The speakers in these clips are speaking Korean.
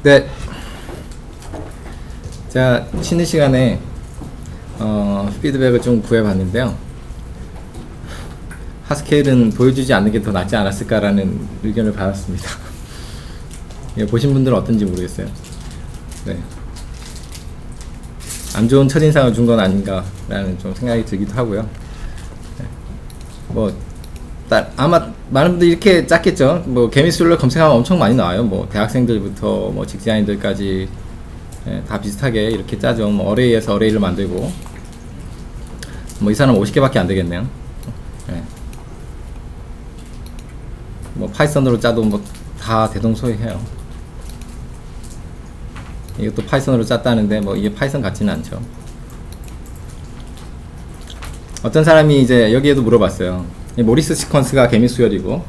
네, 제가 쉬는 시간에 피드백을 좀 구해봤는데요. 하스케일은 보여주지 않는 게 더 낫지 않았을까라는 의견을 받았습니다. 예, 보신 분들은 어떤지 모르겠어요. 네, 안 좋은 첫인상을 준 건 아닌가라는 좀 생각이 들기도 하고요. 네. 뭐 아마 많은 분들이 이렇게 짰겠죠. 뭐 개미술을 검색하면 엄청 많이 나와요. 뭐 대학생들부터 뭐 직장인들까지, 예, 다 비슷하게 이렇게 짜죠. 뭐 어레이에서 어레이를 만들고, 뭐 이 사람 50개밖에 안 되겠네요. 예. 뭐 파이썬으로 짜도 뭐 다 대동소이해요. 이것도 파이썬으로 짰다는데 뭐 이게 파이썬 같지는 않죠. 어떤 사람이 이제 여기에도 물어봤어요. 이 모리스 시퀀스가 개미수열이고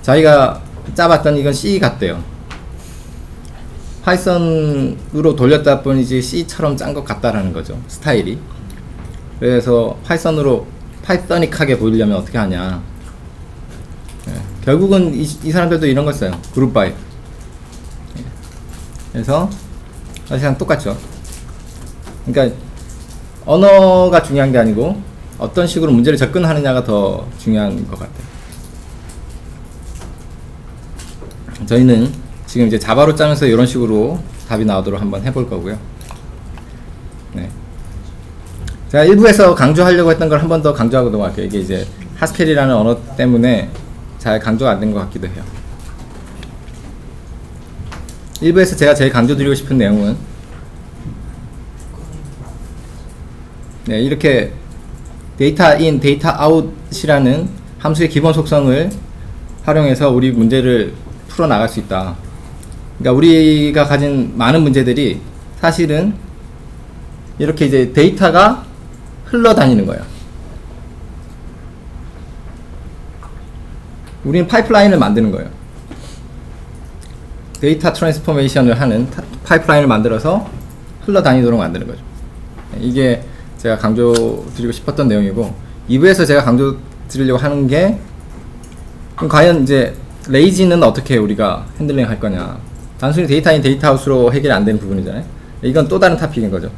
자기가 짜봤더니 이건 C 같대요. 파이썬으로 돌렸다 뿐이지 C처럼 짠 것 같다라는 거죠, 스타일이. 그래서 파이서닉하게 보이려면 어떻게 하냐. 예, 결국은 이 사람들도 이런 걸 써요. 그룹 바이. 예, 그래서 사실상 똑같죠. 그러니까 언어가 중요한 게 아니고 어떤 식으로 문제를 접근하느냐가 더 중요한 것 같아요. 저희는 지금 이제 자바로 짜면서 이런 식으로 답이 나오도록 한번 해볼 거고요. 네. 제가 일부에서 강조하려고 했던 걸 한 번 더 강조하고 넘어갈게요. 이게 이제 하스켈이라는 언어 때문에 잘 강조가 안 된 것 같기도 해요. 일부에서 제가 제일 강조드리고 싶은 내용은, 네, 이렇게 데이터 인, 데이터 아웃이라는 함수의 기본 속성을 활용해서 우리 문제를 풀어 나갈 수 있다. 그러니까 우리가 가진 많은 문제들이 사실은 이렇게 이제 데이터가 흘러다니는 거예요. 우리는 파이프라인을 만드는 거예요. 데이터 트랜스포메이션을 하는 파이프라인을 만들어서 흘러다니도록 만드는 거죠. 이게 제가 강조 드리고 싶었던 내용이고, 2부에서 제가 강조 드리려고 하는 게, 그럼 과연 이제 레이지는 어떻게 우리가 핸들링 할 거냐. 단순히 데이터인 데이터아웃으로 해결이 안 되는 부분이잖아요. 이건 또 다른 토픽인 거죠.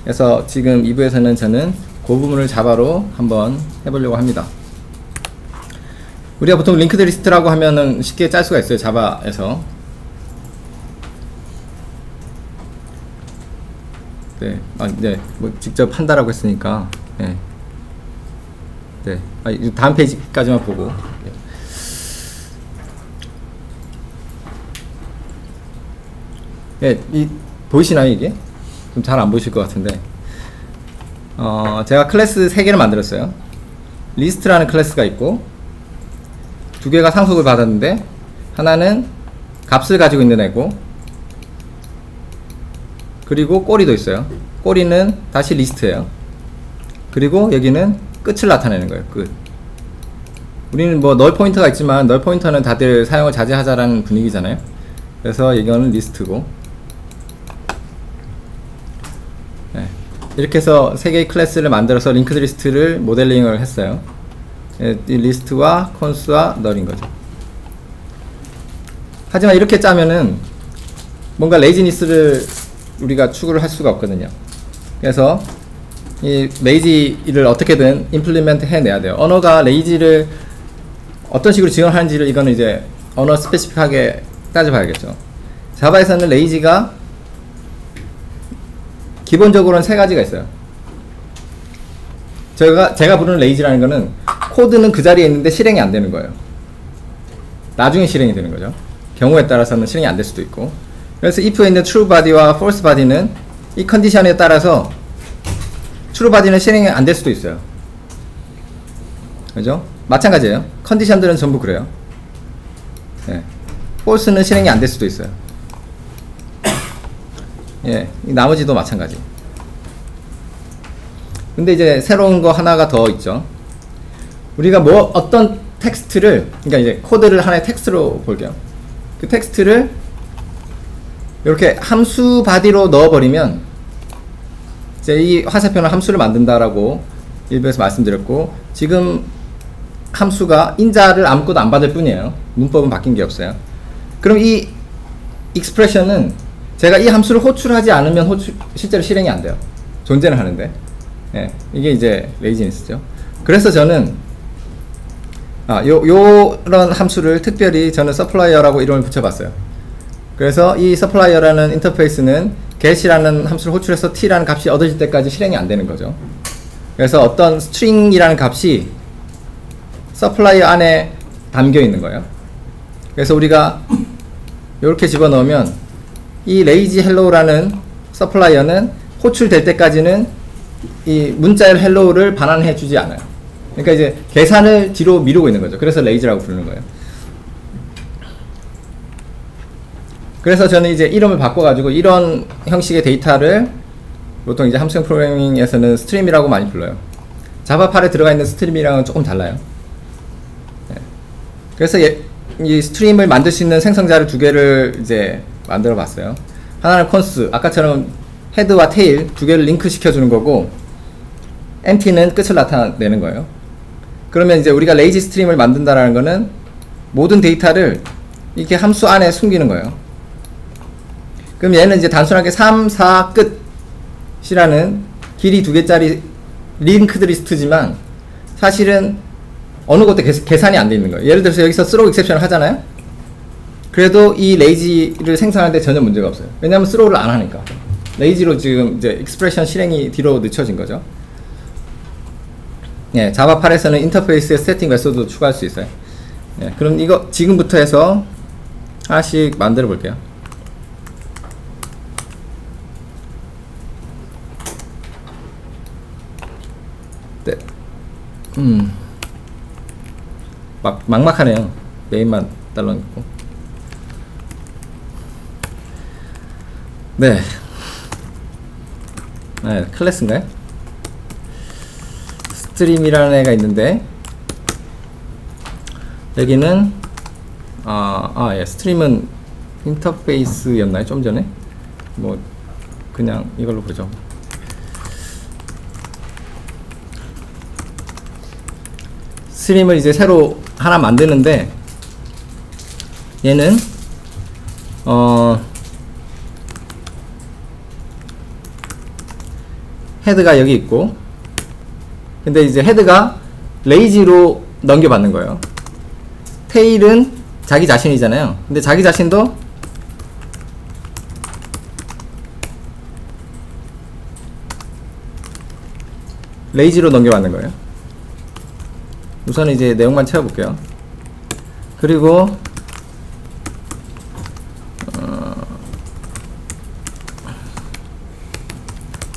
그래서 지금 2부에서는 저는 그 부분을 자바로 한번 해보려고 합니다. 우리가 보통 링크드 리스트라고 하면은 쉽게 짤 수가 있어요, 자바에서. 네, 네, 뭐 직접 한다라고 했으니까, 네, 네, 다음 페이지까지만 보고. 예, 보이시나요, 이게? 좀 잘 안 보이실 것 같은데, 제가 클래스 3개를 만들었어요. 리스트라는 클래스가 있고, 2개가 상속을 받았는데, 하나는 값을 가지고 있는 애고, 그리고 꼬리도 있어요. 꼬리는 다시 리스트예요. 그리고 여기는 끝을 나타내는 거예요. 끝. 우리는 뭐 널 포인터가 있지만 널 포인터는 다들 사용을 자제하자라는 분위기잖아요. 그래서 이거는 리스트고, 네, 이렇게 해서 3개의 클래스를 만들어서 링크드 리스트를 모델링을 했어요. 이 리스트와 콘스와 널인 거죠. 하지만 이렇게 짜면은 뭔가 레이지니스를 우리가 추구를 할 수가 없거든요. 그래서 이 레이지를 어떻게든 임플리멘트 해내야 돼요. 언어가 레이지를 어떤 식으로 지원하는지를 이거는 이제 언어 스페시픽하게 따져봐야겠죠. 자바에서는 레이지가 기본적으로는 3가지가 있어요. 제가 부르는 레이지라는 거는 코드는 그 자리에 있는데 실행이 안 되는 거예요. 나중에 실행이 되는 거죠. 경우에 따라서는 실행이 안 될 수도 있고. 그래서 if에 있는 true body와 false body는 이 컨디션에 따라서 true body는 실행이 안 될 수도 있어요. 그죠? 마찬가지예요. 컨디션들은 전부 그래요. 예. false는 실행이 안 될 수도 있어요. 예. 이 나머지도 마찬가지. 근데 이제 새로운 거 하나가 더 있죠. 우리가 뭐 어떤 텍스트를, 그러니까 이제 코드를 하나의 텍스트로 볼게요. 그 텍스트를 이렇게 함수 바디로 넣어버리면 이제 이 화살표는 함수를 만든다라고 일부에서 말씀드렸고, 지금 함수가 인자를 아무것도 안 받을 뿐이에요. 문법은 바뀐 게 없어요. 그럼 이 익스프레션은 제가 이 함수를 호출하지 않으면 실제로 실행이 안 돼요. 존재는 하는데. 예, 이게 이제 레이지니스죠. 그래서 저는 요런 함수를 특별히 저는 서플라이어라고 이름을 붙여봤어요. 그래서 이 서플라이어라는 인터페이스는 get이라는 함수를 호출해서 t라는 값이 얻어질 때까지 실행이 안 되는 거죠. 그래서 어떤 string이라는 값이 서플라이어 안에 담겨 있는 거예요. 그래서 우리가 이렇게 집어넣으면 이 lazy hello라는 서플라이어는 호출될 때까지는 이 문자열 hello를 반환해 주지 않아요. 그러니까 이제 계산을 뒤로 미루고 있는 거죠. 그래서 lazy라고 부르는 거예요. 그래서 저는 이제 이름을 바꿔가지고 이런 형식의 데이터를 보통 이제 함수형 프로그래밍에서는 스트림이라고 많이 불러요. 자바8에 들어가 있는 스트림이랑은 조금 달라요. 네. 그래서 이 스트림을 만들 수 있는 생성자를 두 개를 이제 만들어 봤어요. 하나는 const, 아까처럼 헤드와 테일 두 개를 링크 시켜주는 거고, empty는 끝을 나타내는 거예요. 그러면 이제 우리가 lazy 스트림을 만든다라는 거는 모든 데이터를 이렇게 함수 안에 숨기는 거예요. 그럼 얘는 이제 단순하게 3, 4, 끝이라는 길이 두 개짜리 링크드 리스트지만 사실은 어느 것도 계산이 안 돼 있는 거예요. 예를 들어서 여기서 throw exception을 하잖아요. 그래도 이 lazy를 생성하는데 전혀 문제가 없어요. 왜냐하면 throw를 안 하니까. lazy로 지금 이제 expression 실행이 뒤로 늦춰진 거죠. 예, 자바8에서는 인터페이스에 세팅 메소드도 추가할 수 있어요. 예, 그럼 이거 지금부터 해서 하나씩 만들어 볼게요. 네. 막막하네요. 메인만 달라놓고. 네. 네, 클래스인가요? 스트림이라는 애가 있는데, 여기는, 예, 스트림은 인터페이스였나요? 좀 전에? 뭐, 그냥 이걸로 보죠. 스트림을 이제 새로 하나 만드는데, 얘는 헤드가 여기 있고, 근데 이제 헤드가 lazy로 넘겨받는 거예요. 테일은 자기 자신이잖아요. 근데 자기 자신도 lazy로 넘겨받는 거예요. 우선 이제 내용만 채워볼게요. 그리고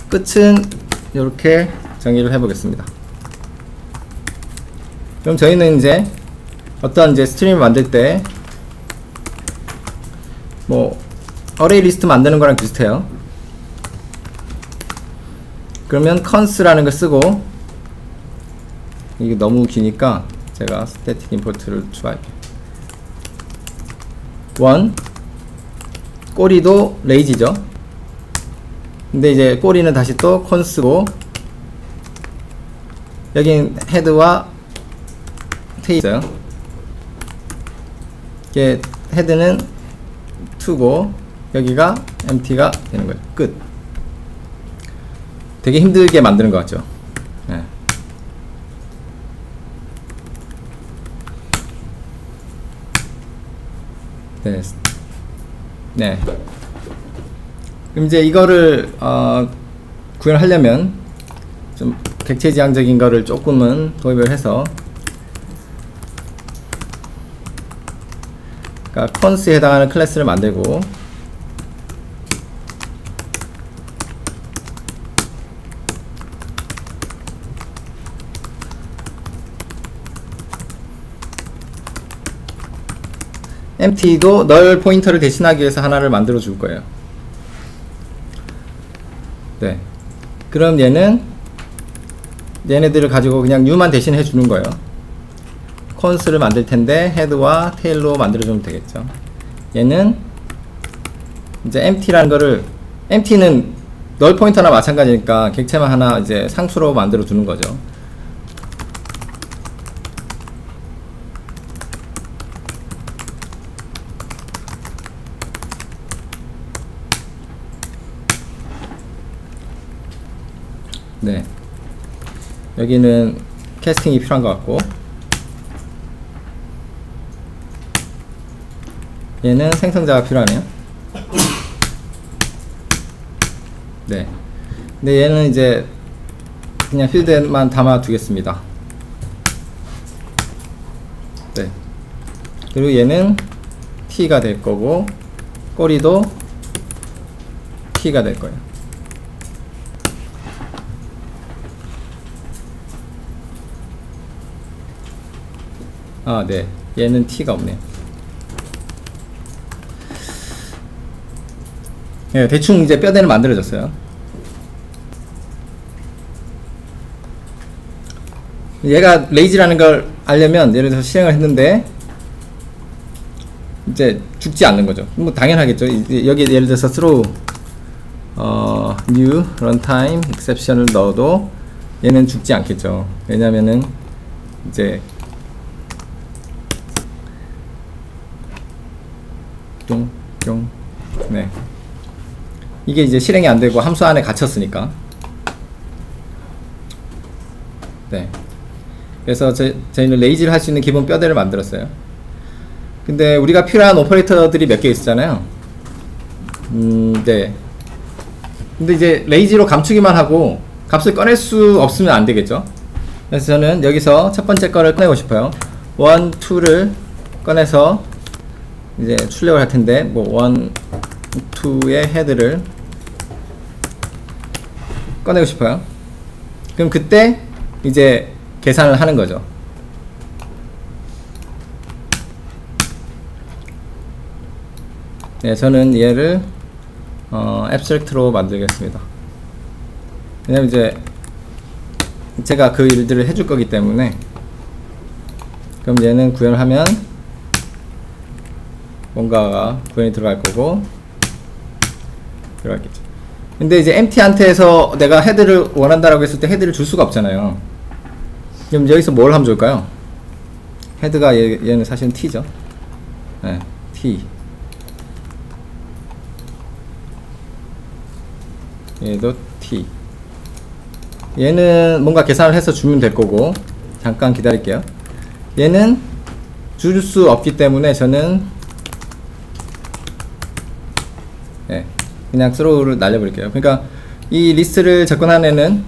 끝은 이렇게 정의를 해보겠습니다. 그럼 저희는 이제 어떤 이제 스트림을 만들 때 뭐 어레이 리스트 만드는 거랑 비슷해요. 그러면 const라는 걸 쓰고, 이게 너무 기니까 제가 static import를 추가할게요. 1 꼬리도 lazy죠. 근데 이제 꼬리는 다시 또 const고, 여긴 헤드와 테일 있어요. 이게 헤드는 2고 여기가 empty가 되는 거예요. 끝. 되게 힘들게 만드는 것 같죠? 네. 네. 네. 그럼 이제 이거를 구현하려면 좀 객체지향적인 거를 조금은 도입을 해서, 그러니까 const에 해당하는 클래스를 만들고, empty도 null 포인터를 대신하기 위해서 하나를 만들어 줄 거예요. 네. 그럼 얘네들을 가지고 그냥 new만 대신해 주는 거예요. const를 만들 텐데 헤드와 테일로 만들어 주면 되겠죠. 얘는 이제 empty라는 거를, empty는 null 포인터나 마찬가지니까 객체만 하나 이제 상수로 만들어 주는 거죠. 네. 여기는 캐스팅이 필요한 것 같고, 얘는 생성자가 필요하네요. 네. 근데 얘는 이제 그냥 필드에만 담아 두겠습니다. 네. 그리고 얘는 T가 될 거고, 꼬리도 T가 될 거예요. 아, 네. 얘는 T가 없네요. 네, 대충 이제 뼈대는 만들어졌어요. 얘가 레이지라는 걸 알려면 예를 들어서 실행을 했는데 이제 죽지 않는 거죠. 뭐 당연하겠죠. 여기 예를 들어서 throw new runtime exception을 넣어도 얘는 죽지 않겠죠. 왜냐면은 이제 뿅뿅, 네, 이게 이제 실행이 안 되고 함수 안에 갇혔으니까. 네. 그래서 저희는 레이지를 할 수 있는 기본 뼈대를 만들었어요. 근데 우리가 필요한 오퍼레이터들이 몇 개 있잖아요. 네. 근데 이제 레이지로 감추기만 하고 값을 꺼낼 수 없으면 안 되겠죠. 그래서 저는 여기서 첫 번째 거를 꺼내고 싶어요. 1, 2를 꺼내서 이제 출력을 할 텐데, 뭐 1, 2의 헤드를 꺼내고 싶어요. 그럼 그때 이제 계산을 하는 거죠. 네, 저는 얘를 abstract로 만들겠습니다. 왜냐면 이제 제가 그 일들을 해줄 거기 때문에. 그럼 얘는 구현을 하면 뭔가가 구현이 들어갈 거고 들어가겠죠. 근데 이제 empty한테서 내가 헤드를 원한다라고 했을 때 헤드를 줄 수가 없잖아요. 그럼 여기서 뭘 하면 좋을까요? 헤드가 얘는 사실은 T죠. 네, T. 얘도 T. 얘는 뭔가 계산을 해서 주면 될 거고, 잠깐 기다릴게요. 얘는 줄 수 없기 때문에 저는 네, 그냥 throw를 날려버릴게요. 그러니까 이 리스트를 접근한 애는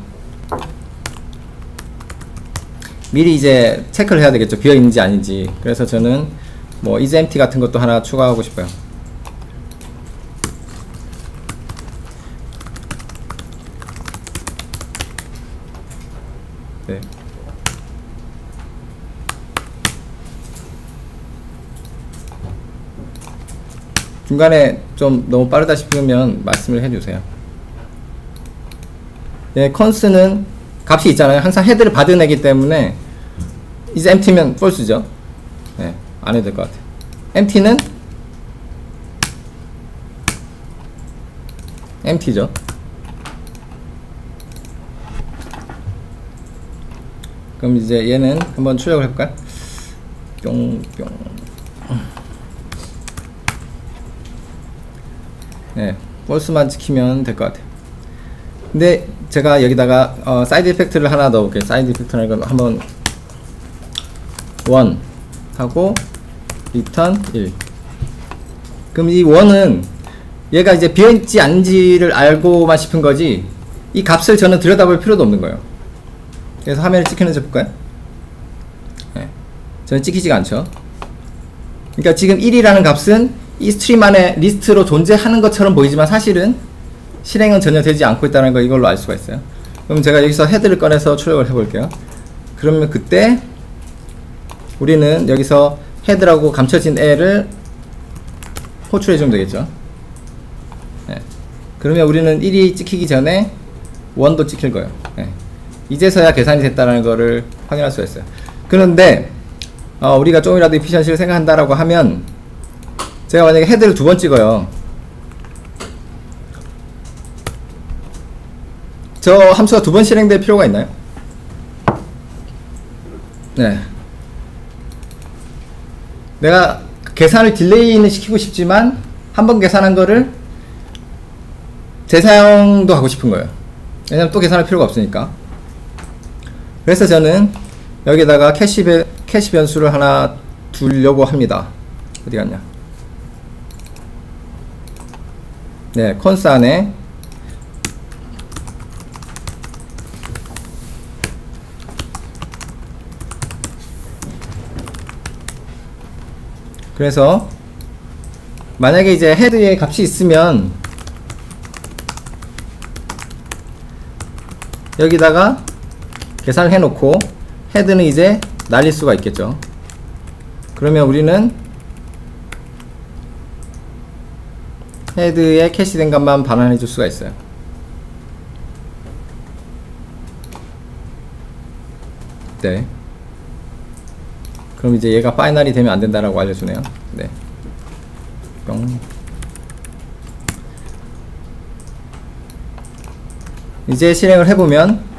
미리 이제 체크를 해야 되겠죠. 비어있는지 아닌지. 그래서 저는 뭐 is empty 같은 것도 하나 추가하고 싶어요. 네. 중간에 좀 너무 빠르다 싶으면 말씀을 해주세요. 네, const는 값이 있잖아요. 항상 헤드를 받은 애기 때문에 is empty면 false죠. 네, 안 해도 될 것 같아요. empty는 empty죠. 그럼 이제 얘는 한번 출력을 해볼까요? 뿅뿅. 네, false만 지키면 될 것 같아요. 근데 제가 여기다가 사이드 이펙트를 하나 넣어볼게요. 사이드 이펙트라는 건 한번 1 하고 return 1. 그럼 이 1은 얘가 이제 비어있지 않은지를 알고만 싶은 거지, 이 값을 저는 들여다볼 필요도 없는 거예요. 그래서 화면을 찍히는지 볼까요? 네, 저는 찍히지가 않죠. 그러니까 지금 1이라는 값은 이 스트림 안에 리스트로 존재하는 것처럼 보이지만 사실은 실행은 전혀 되지 않고 있다는 걸 이걸로 알 수가 있어요. 그럼 제가 여기서 헤드를 꺼내서 출력을 해볼게요. 그러면 그때 우리는 여기서 헤드라고 감춰진 애를 호출해주면 되겠죠. 네. 그러면 우리는 1이 찍히기 전에 1도 찍힐 거예요. 네. 이제서야 계산이 됐다는 거를 확인할 수가 있어요. 그런데 우리가 조금이라도 이피션시를 생각한다라고 하면, 제가 만약에 헤드를 2번 찍어요. 저 함수가 2번 실행될 필요가 있나요? 네. 내가 계산을 딜레이는 시키고 싶지만 한 번 계산한 거를 재사용도 하고 싶은 거예요. 왜냐면 또 계산할 필요가 없으니까. 그래서 저는 여기다가 캐시 변수를 하나 두려고 합니다. 어디 갔냐? 네, 컨스 안에 그래서 만약에 이제 헤드에 값이 있으면 여기다가 계산을 해놓고 헤드는 이제 날릴 수가 있겠죠. 그러면 우리는 헤드에 캐시된 값만 반환해 줄 수가 있어요. 네. 그럼 이제 얘가 파이널이 되면 안 된다라고 알려주네요. 네. 뿅. 이제 실행을 해보면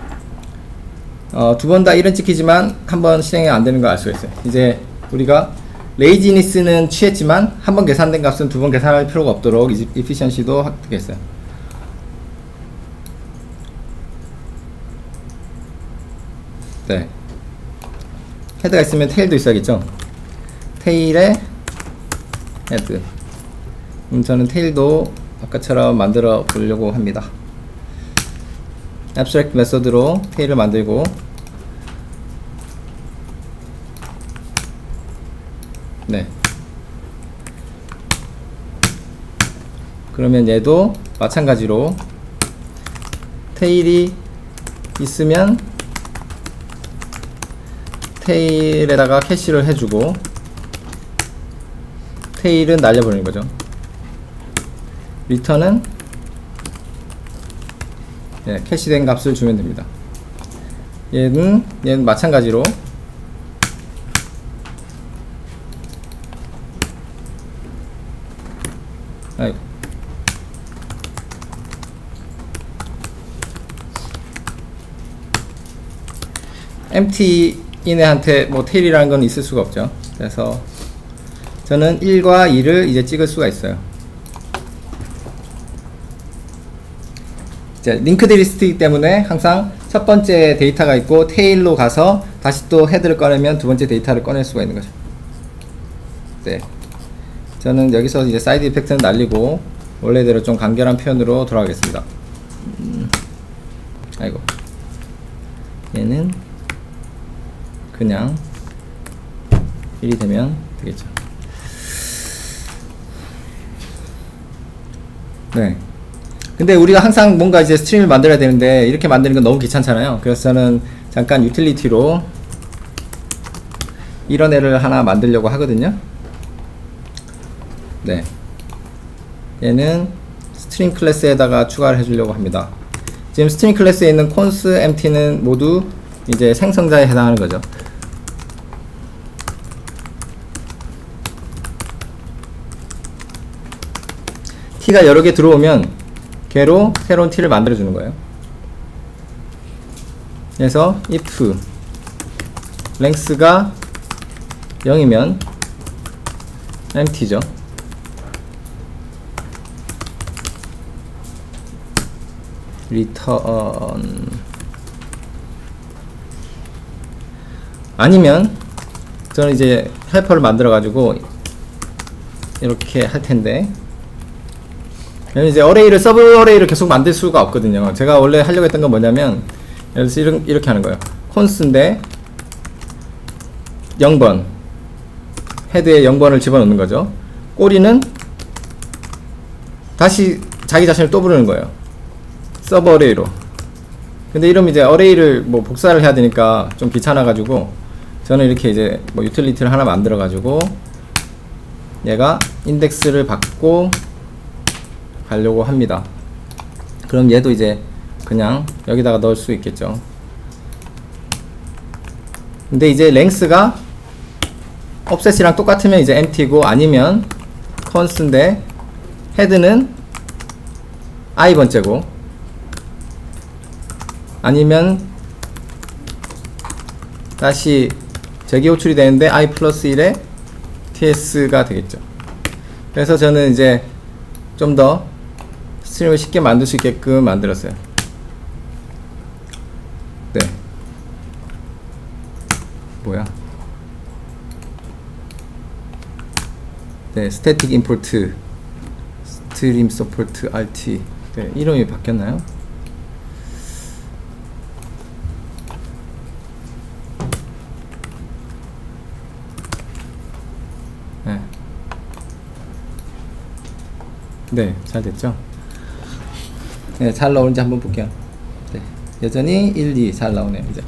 두 번 다 1은 찍히지만 한 번 실행이 안 되는 걸 알 수가 있어요. 이제 우리가 레이지니스는 취했지만 한 번 계산된 값은 두 번 계산할 필요가 없도록 이피션시도 획득했어요. 네. 헤드가 있으면 테일도 있어야겠죠. 테일에 헤드. 저는 테일도 아까처럼 만들어 보려고 합니다. abstract 메소드로 테일을 만들고, 네. 그러면 얘도 마찬가지로 테일이 있으면 테일에다가 캐시를 해주고 테일은 날려버리는 거죠. 리턴은 네, 캐시된 값을 주면 됩니다. 얘는 마찬가지로 아이고. empty 인애한테 뭐 테일이라는 건 있을 수가 없죠. 그래서 저는 1과 2를 이제 찍을 수가 있어요. 이제 링크드 리스트이기 때문에 항상 첫 번째 데이터가 있고 테일로 가서 다시 또 헤드를 꺼내면 두 번째 데이터를 꺼낼 수가 있는 거죠. 네. 저는 여기서 이제 사이드 이펙트는 날리고 원래대로 좀 간결한 표현으로 돌아가겠습니다. 아이고. 얘는 그냥 1이 되면 되겠죠. 네. 근데 우리가 항상 뭔가 이제 스트림을 만들어야 되는데 이렇게 만드는 건 너무 귀찮잖아요. 그래서 저는 잠깐 유틸리티로 이런 애를 하나 만들려고 하거든요. 네. 얘는 스트링 클래스에다가 추가를 해주려고 합니다. 지금 스트링 클래스에 있는 콘스 empty는 모두 이제 생성자에 해당하는 거죠. t가 여러 개 들어오면 걔로 새로운 t를 만들어 주는 거예요. 그래서 if length가 0이면 empty죠. return 아니면 저는 이제 헬퍼를 만들어 가지고 이렇게 할 텐데, 이제 어레이를 서브 어레이를 계속 만들 수가 없거든요. 제가 원래 하려고 했던 건 뭐냐면 여기서 이렇게 하는 거예요. 콘스인데 0번 헤드에 0번을 집어넣는 거죠. 꼬리는 다시 자기 자신을 또 부르는 거예요. 서브 어레이로. 근데 이러면 이제 어레이를 뭐 복사를 해야 되니까 좀 귀찮아 가지고 저는 이렇게 이제 뭐 유틸리티를 하나 만들어 가지고 얘가 인덱스를 받고 가려고 합니다. 그럼 얘도 이제 그냥 여기다가 넣을 수 있겠죠. 근데 이제 랭스가 offset이랑 똑같으면 이제 empty고, 아니면 const인데 헤드는 i 번째고, 아니면 다시 제기 호출이 되는데 i 플러스 1에 ts가 되겠죠. 그래서 저는 이제 좀 더 스트림을 쉽게 만들 수 있게끔 만들었어요. 뭐야? 네, static import stream support RT. 네, 이름이 바뀌었나요? 네. 네, 잘 됐죠? 네, 잘 나오는지 한번 볼게요. 네, 여전히 1, 2 잘 나오네요. 이제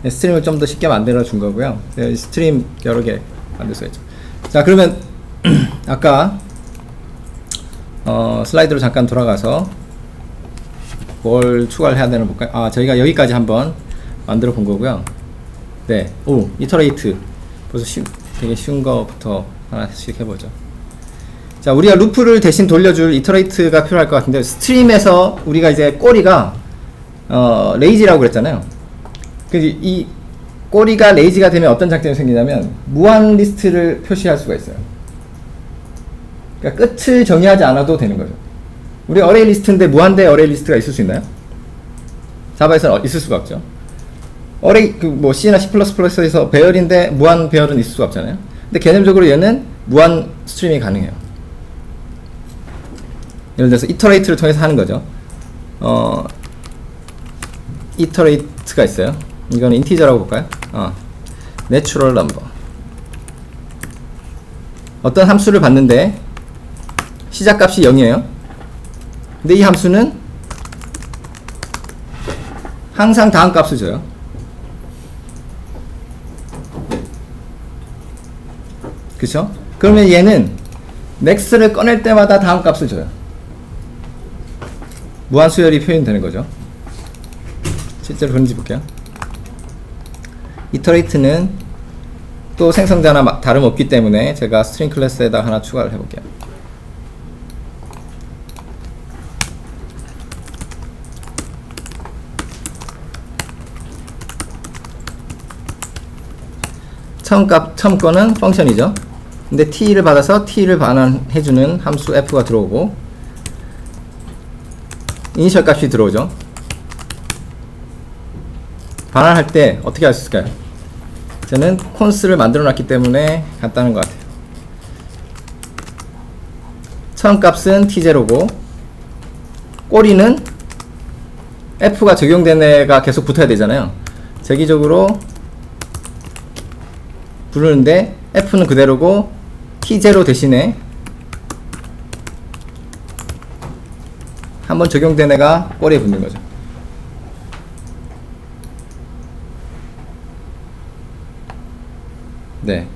네, 스트림을 좀 더 쉽게 만들어 준 거고요. 네, 스트림 여러 개 만들 수 있죠. 자, 그러면 아까 슬라이드로 잠깐 돌아가서 뭘 추가를 해야 되나 볼까요? 아, 저희가 여기까지 한번 만들어 본 거고요. 네, 오, 이터레이트. 벌써 되게 쉬운 거부터 하나씩 해보죠. 자, 우리가 루프를 대신 돌려줄 이터레이트가 필요할 것 같은데, 스트림에서 우리가 이제 꼬리가 레이지라고 그랬잖아요. 이 꼬리가 레이지가 되면 어떤 장점이 생기냐면 무한 리스트를 표시할 수가 있어요. 그러니까 끝을 정의하지 않아도 되는 거죠. 우리 어레이 리스트인데 무한대 어레이 리스트가 있을 수 있나요? 자바에서는 있을 수가 없죠. 어레이 뭐 C나 C++에서 배열인데 무한 배열은 있을 수가 없잖아요. 근데 개념적으로 얘는 무한 스트림이 가능해요. 예를 들어서 이터레이트를 통해서 하는 거죠. 이터레이트가 있어요. 이거는 인티저라고 볼까요? 내추럴 넘버. 어떤 함수를 받는데 시작값이 0이에요. 근데 이 함수는 항상 다음 값을 줘요. 그쵸? 그러면 얘는 next를 꺼낼 때마다 다음 값을 줘요. 무한수열이 표현되는 거죠. 실제로 그런지 볼게요. 이터레이트는 또 생성자나 다름없기 때문에 제가 스트링 클래스에다 하나 추가를 해볼게요. 처음 거는 펑션이죠. 근데 t를 받아서 t를 반환해주는 함수 f가 들어오고 이니셜 값이 들어오죠. 반환할 때 어떻게 할 수 있을까요? 저는 콘스를 만들어 놨기 때문에 간단한 것 같아요. 처음 값은 t0고 꼬리는 f가 적용된 애가 계속 붙어야 되잖아요. 재기적으로 부르는데 f는 그대로고 t0 대신에 한번 적용된 애가 꼬리에 붙는 거죠. 네.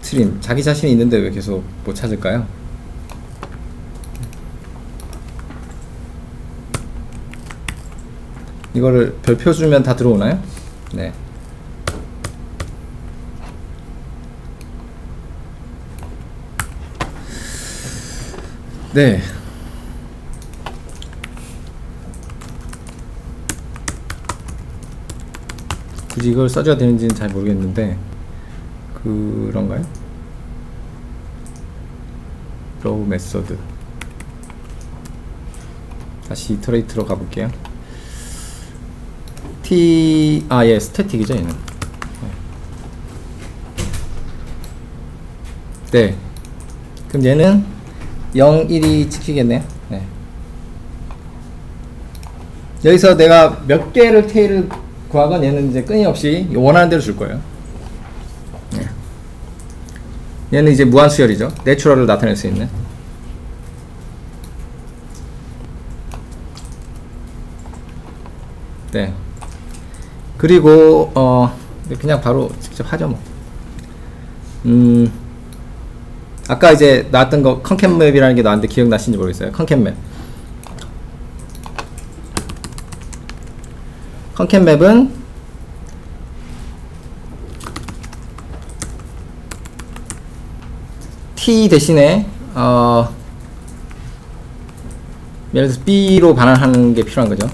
스트림 자기 자신이 있는데 왜 계속 못 찾을까요? 이거를 별표 주면 다 들어오나요? 네. 네. 굳이 이걸 써줘야 되는지는 잘 모르겠는데 그런가요? 로우 메소드 다시 이터레이트로 가볼게요. 예, 스태틱이죠 얘는. 네. 그럼 얘는 0, 1이 찍히겠네요. 네. 여기서 내가 몇 개를 테일을 구하건 얘는 이제 끊임없이 원하는 대로 줄 거예요. 네. 얘는 이제 무한수열이죠. 내추럴을 나타낼 수 있는. 네. 그리고 그냥 바로 직접 하죠 뭐. 아까 이제 나왔던 거 컨캣맵이라는 게 나왔는데 기억나시는지 모르겠어요. 컨캣맵. 컨캣맵은 t 대신에 예를 들어서 b로 반환하는 게 필요한 거죠.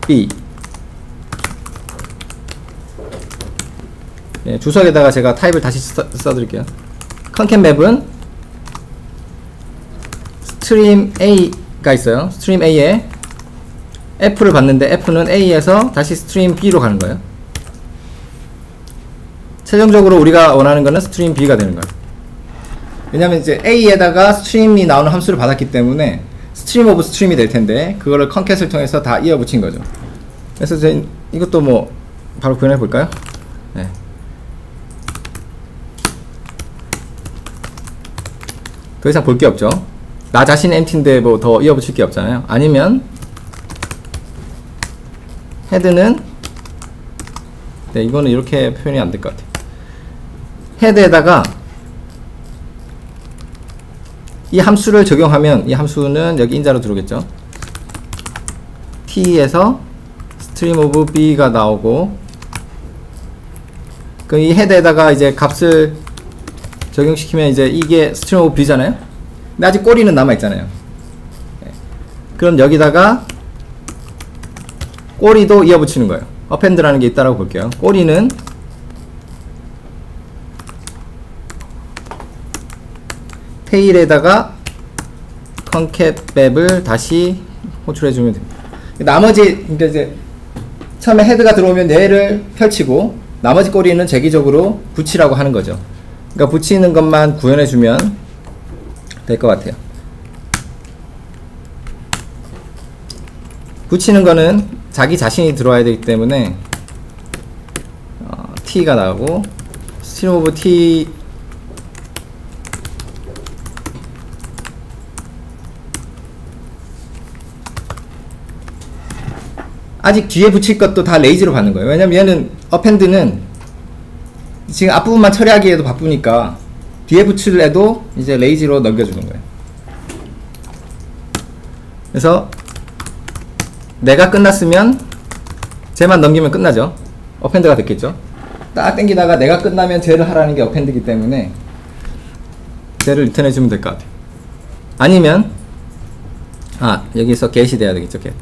b. 네, 주석에다가 제가 타입을 다시 써드릴게요. 컨캣맵은 스트림 A A가 있어요. 스트림 A에 F를 받는데 F는 A에서 다시 스트림 B로 가는 거예요. 최종적으로 우리가 원하는 거는 스트림 B가 되는 거예요. 왜냐면 이제 A에다가 스트림이 나오는 함수를 받았기 때문에 스트림 오브 스트림이 될 텐데 그거를 컨캣을 통해서 다 이어 붙인 거죠. 그래서 저희 이것도 뭐 바로 구현해 볼까요? 네. 더 이상 볼 게 없죠. 나 자신의 empty인데 뭐 더 이어 붙일 게 없잖아요. 아니면 헤드는 네, 이거는 이렇게 표현이 안 될 것 같아요. 헤드에다가 이 함수를 적용하면 이 함수는 여기 인자로 들어오겠죠. t에서 stream of b가 나오고 그 이 헤드에다가 이제 값을 적용시키면 이제 이게 stream of b잖아요. 근데 아직 꼬리는 남아있잖아요. 그럼 여기다가 꼬리도 이어붙이는 거예요. append라는 게 있다라고 볼게요. 꼬리는 테일에다가 concat-bab을 다시 호출해주면 됩니다. 나머지, 그러니까 이제 처음에 헤드가 들어오면 얘를 펼치고 나머지 꼬리는 재기적으로 붙이라고 하는 거죠. 그러니까 붙이는 것만 구현해주면 될 것 같아요. 붙이는 거는 자기 자신이 들어와야 되기 때문에 t가 나오고 string of t 아직 뒤에 붙일 것도 다 레이지로 받는 거예요. 왜냐면 얘는 append는 지금 앞부분만 처리하기에도 바쁘니까 뒤에 붙일래도 이제 레이지로 넘겨주는 거예요. 그래서 내가 끝났으면 쟤만 넘기면 끝나죠. append가 됐겠죠. 딱 땡기다가 내가 끝나면 쟤를 하라는 게 append이기 때문에 쟤를 리턴해주면 될 것 같아요. 아니면 여기서 get이 돼야 되겠죠. get.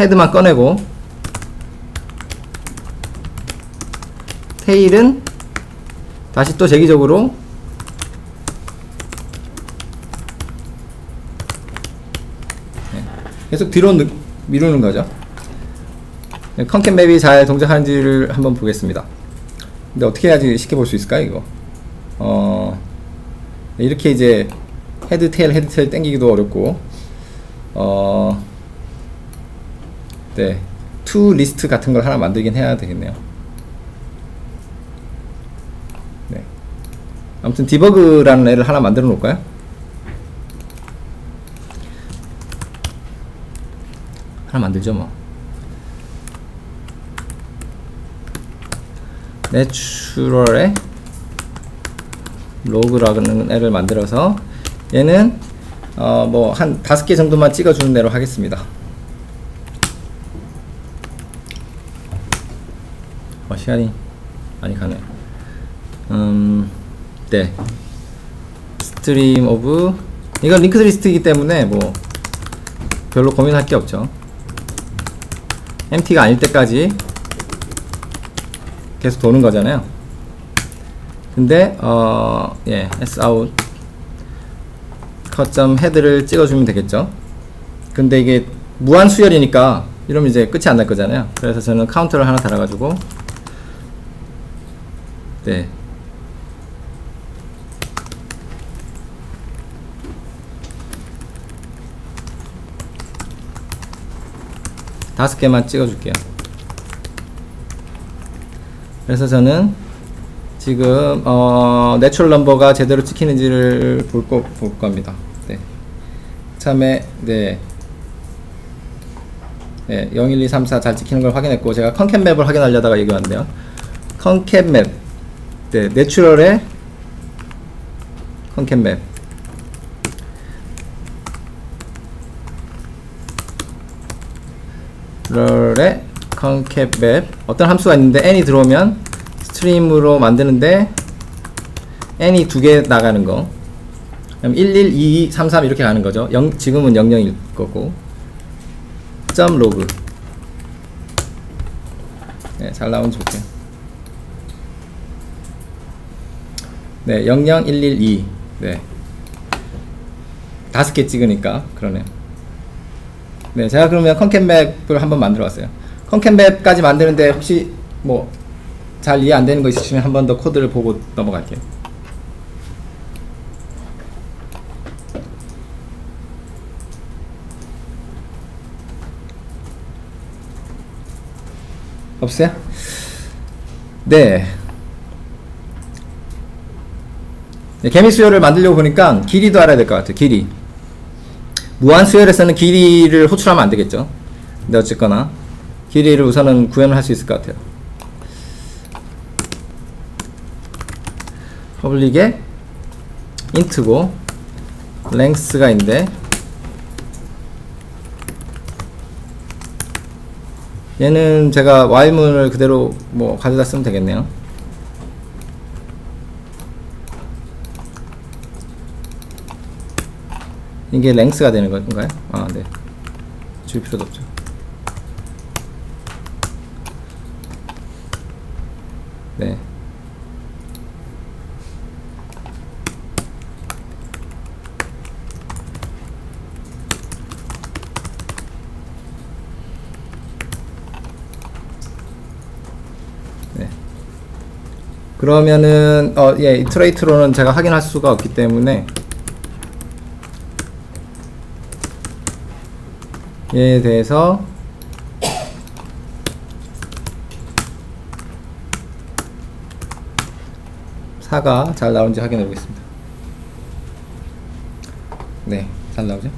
헤드만 꺼내고 테일은 다시 또 재기적으로 계속 뒤로 미루는 거죠. 컨캣맵이 잘 동작하는지를 한번 보겠습니다. 근데 어떻게 해야지 쉽게 볼 수 있을까요, 이거? 이렇게 이제 헤드 테일 땡기기도 어렵고, 네, to 리스트 같은 걸 하나 만들긴 해야 되겠네요. 네. 아무튼 디버그라는 애를 하나 만들어 놓을까요? 하나 만들죠 뭐. 내추럴에 로그라는 애를 만들어서 얘는 뭐 한 5개 정도만 찍어주는 대로 하겠습니다. 시간이 많이 가네요. 네. 스트림 오브 이건 링크드 리스트이기 때문에 뭐 별로 고민할 게 없죠. empty가 아닐 때까지 계속 도는 거잖아요. 근데 예, sout cut.head를 찍어주면 되겠죠. 근데 이게 무한 수열이니까 이러면 이제 끝이 안 날 거잖아요. 그래서 저는 카운터를 하나 달아가지고 네. 다섯 개만 찍어줄게요. 그래서 저는 지금 내추럴 넘버가 제대로 찍히는지를 볼 겁니다. 네. 처음에 네. 네, 0, 1, 2, 3, 4 잘 찍히는 걸 확인했고 제가 컨캣맵을 확인하려다가 여기 왔는데요. 컨캣맵 네, 내추럴의 컨캣맵 럴의 컨캣맵 어떤 함수가 있는데 n이 들어오면 스트림으로 만드는데 n이 2개 나가는 거 그럼 1, 1, 2, 2, 3, 3 이렇게 가는 거죠. 지금은 0, 0일 거고 점 로그 네, 잘 나오는지 볼게요. 네, 00112. 네. 5개 찍으니까 그러네요. 네, 제가 그러면 컨캣맵을 한번 만들어 봤어요. 컨캣맵까지 만드는데 혹시 뭐 잘 이해 안 되는 거 있으시면 한 번 더 코드를 보고 넘어갈게요. 없어요? 네. 네, 개미 수열을 만들려고 보니까 길이도 알아야 될 것 같아요. 길이. 무한 수열에서는 길이를 호출하면 안 되겠죠. 근데 어쨌거나 길이를 우선은 구현을 할 수 있을 것 같아요. 퍼블릭에 int고 length가 있는데 얘는 제가 while문을 그대로 뭐 가져다 쓰면 되겠네요. 이게 length가 되는 건가요? 아, 네. 줄 필요도 없죠. 네. 네. 그러면은 예, 이터레이트로는 제가 확인할 수가 없기 때문에 얘에 대해서 사가 잘 나오는지 확인해 보겠습니다. 네, 잘 나오죠?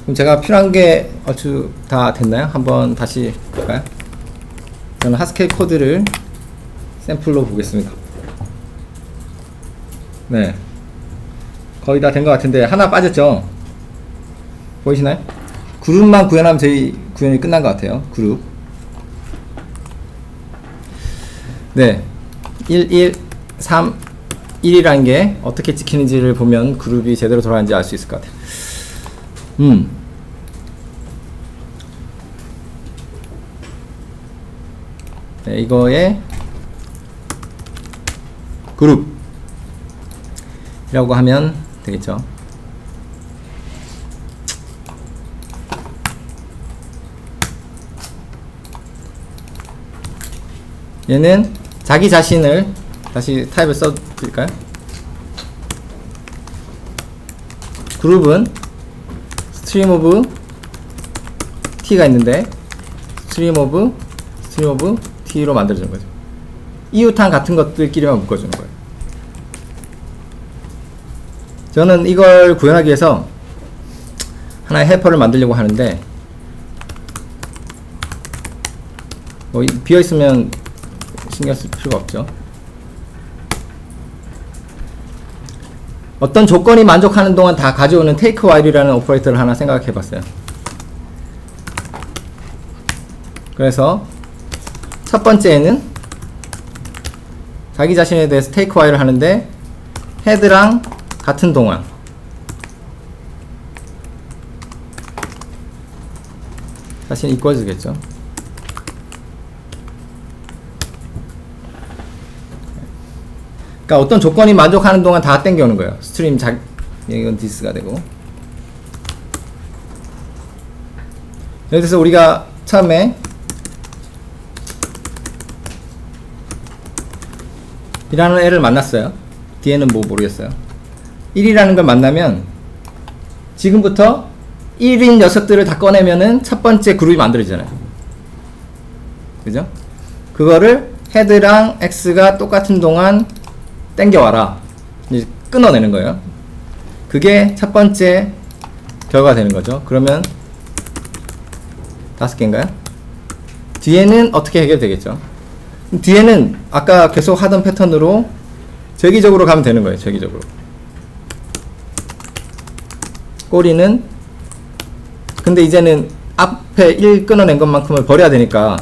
그럼 제가 필요한 게 얼추 다 됐나요? 한번 다시 볼까요? 저는 하스케일 코드를 샘플로 보겠습니다. 네, 거의 다 된 것 같은데 하나 빠졌죠? 보이시나요? 그룹만 구현하면 저희 구현이 끝난 것 같아요. 그룹. 네, 1, 1, 3, 1이라는 게 어떻게 찍히는지를 보면 그룹이 제대로 돌아가는지 알 수 있을 것 같아요. 네, 이거에 그룹이라고 하면 되겠죠. 얘는 자기 자신을 다시 타입을 써드릴까요? 그룹은 stream of t가 있는데 stream of t로 만들어주는 거죠. 이웃한 같은 것들끼리만 묶어주는 거예요. 저는 이걸 구현하기 위해서 하나의 헬퍼를 만들려고 하는데 뭐 비어있으면 신경 쓸 필요가 없죠. 어떤 조건이 만족하는 동안 다 가져오는 take while이라는 오퍼레이터를 하나 생각해 봤어요. 그래서 첫 번째에는 자기 자신에 대해서 take while을 하는데 헤드랑 같은 동안 사실 equals겠죠. 그러니까 어떤 조건이 만족하는 동안 다 땡겨오는 거예요. 스트림 이건 디스가 되고. 예를 들어서 우리가 처음에 이라는 애를 만났어요. 뒤에는 뭐 모르겠어요. 1이라는 걸 만나면 지금부터 1인 녀석들을 다 꺼내면은 첫 번째 그룹이 만들어지잖아요. 그죠? 그거를 헤드랑 X가 똑같은 동안 땡겨와라. 이제 끊어내는 거예요. 그게 첫 번째 결과가 되는 거죠. 그러면 5개인가요? 뒤에는 어떻게 해결되겠죠? 뒤에는 아까 계속 하던 패턴으로 재기적으로 가면 되는 거예요. 재기적으로. 꼬리는 근데 이제는 앞에 1 끊어낸 것만큼을 버려야 되니까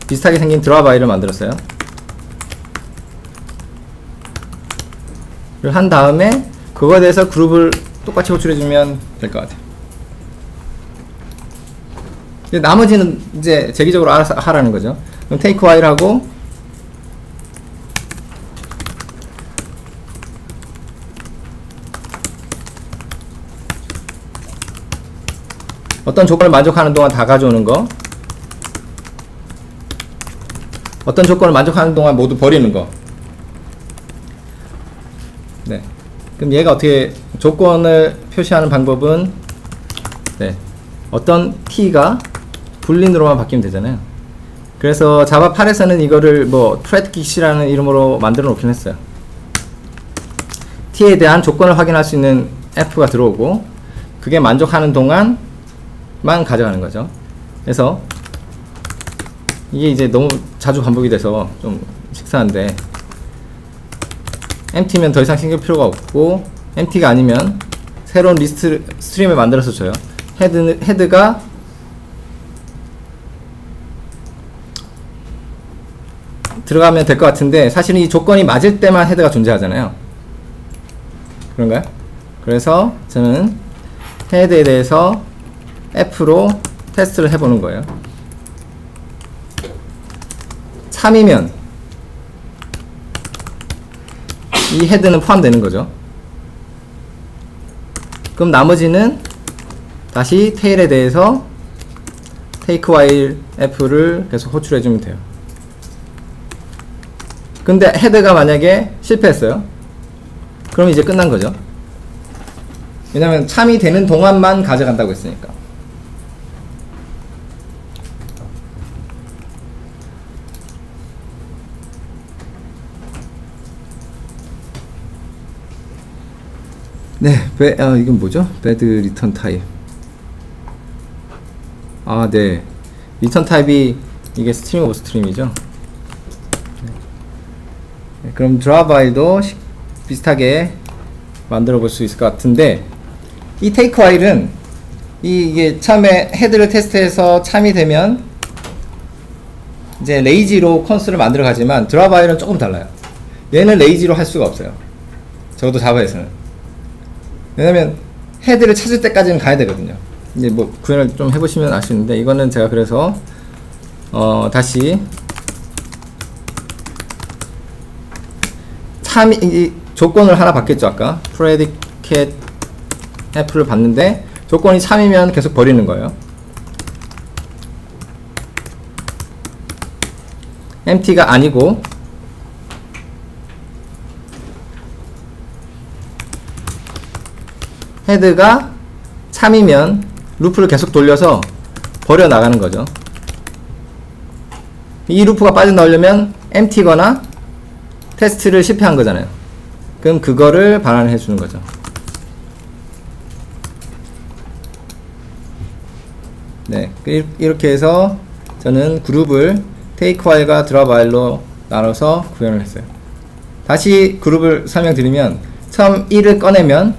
비슷하게 생긴 드랍아이를 만들었어요. 한 다음에 그거에 대해서 그룹을 똑같이 호출해주면 될 것 같아요. 이제 나머지는 이제 재기적으로 알아서 하라는 거죠. 그럼 take while 하고 어떤 조건을 만족하는 동안 다 가져오는 거, 어떤 조건을 만족하는 동안 모두 버리는 거. 네. 그럼 얘가 어떻게 조건을 표시하는 방법은 네. 어떤 t가 불린으로만 바뀌면 되잖아요. 그래서 자바 8에서는 이거를 뭐 threadGit이라는 이름으로 만들어 놓긴 했어요. t에 대한 조건을 확인할 수 있는 f가 들어오고 그게 만족하는 동안만 가져가는 거죠. 그래서 이게 이제 너무 자주 반복이 돼서 좀 식상한데, empty면 더 이상 신경 필요가 없고, empty가 아니면 새로운 리스트 스트림을 만들어서 줘요. 헤드가 들어가면 될 것 같은데, 사실은 이 조건이 맞을 때만 헤드가 존재하잖아요. 그런가요? 그래서 저는 헤드에 대해서 f로 테스트를 해보는 거예요. 참이면 이 헤드는 포함되는 거죠. 그럼 나머지는 다시 테일에 대해서 take while f를 계속 호출해 주면 돼요. 근데 헤드가 만약에 실패했어요. 그럼 이제 끝난 거죠. 왜냐면 참이 되는 동안만 가져간다고 했으니까. 네, 이건 뭐죠? bad return type. 아, 네. return type이 이게 string of stream이죠. 네, 그럼 drop while도 비슷하게 만들어 볼 수 있을 것 같은데, 이 take while은 이게 처음에 헤드를 테스트해서 참이 되면 이제 레이지로 컨스를 만들어 가지만 drop while은 조금 달라요. 얘는 레이지로 할 수가 없어요. 적어도 자바에서는. 왜냐면 헤드를 찾을 때까지는 가야 되거든요. 이제 뭐 구현을 좀 해보시면 알 수 있는데, 이거는 제가 그래서 다시 참이 이 조건을 하나 받겠죠. 아까 predicate f를 받는데 조건이 참이면 계속 버리는 거예요. empty가 아니고 헤드가 참이면 루프를 계속 돌려서 버려 나가는 거죠. 이 루프가 빠져나오려면 empty거나 테스트를 실패한 거잖아요. 그럼 그거를 반환해 주는 거죠. 네, 이렇게 해서 저는 그룹을 take while과 drop while로 나눠서 구현을 했어요. 다시 그룹을 설명드리면, 처음 1을 꺼내면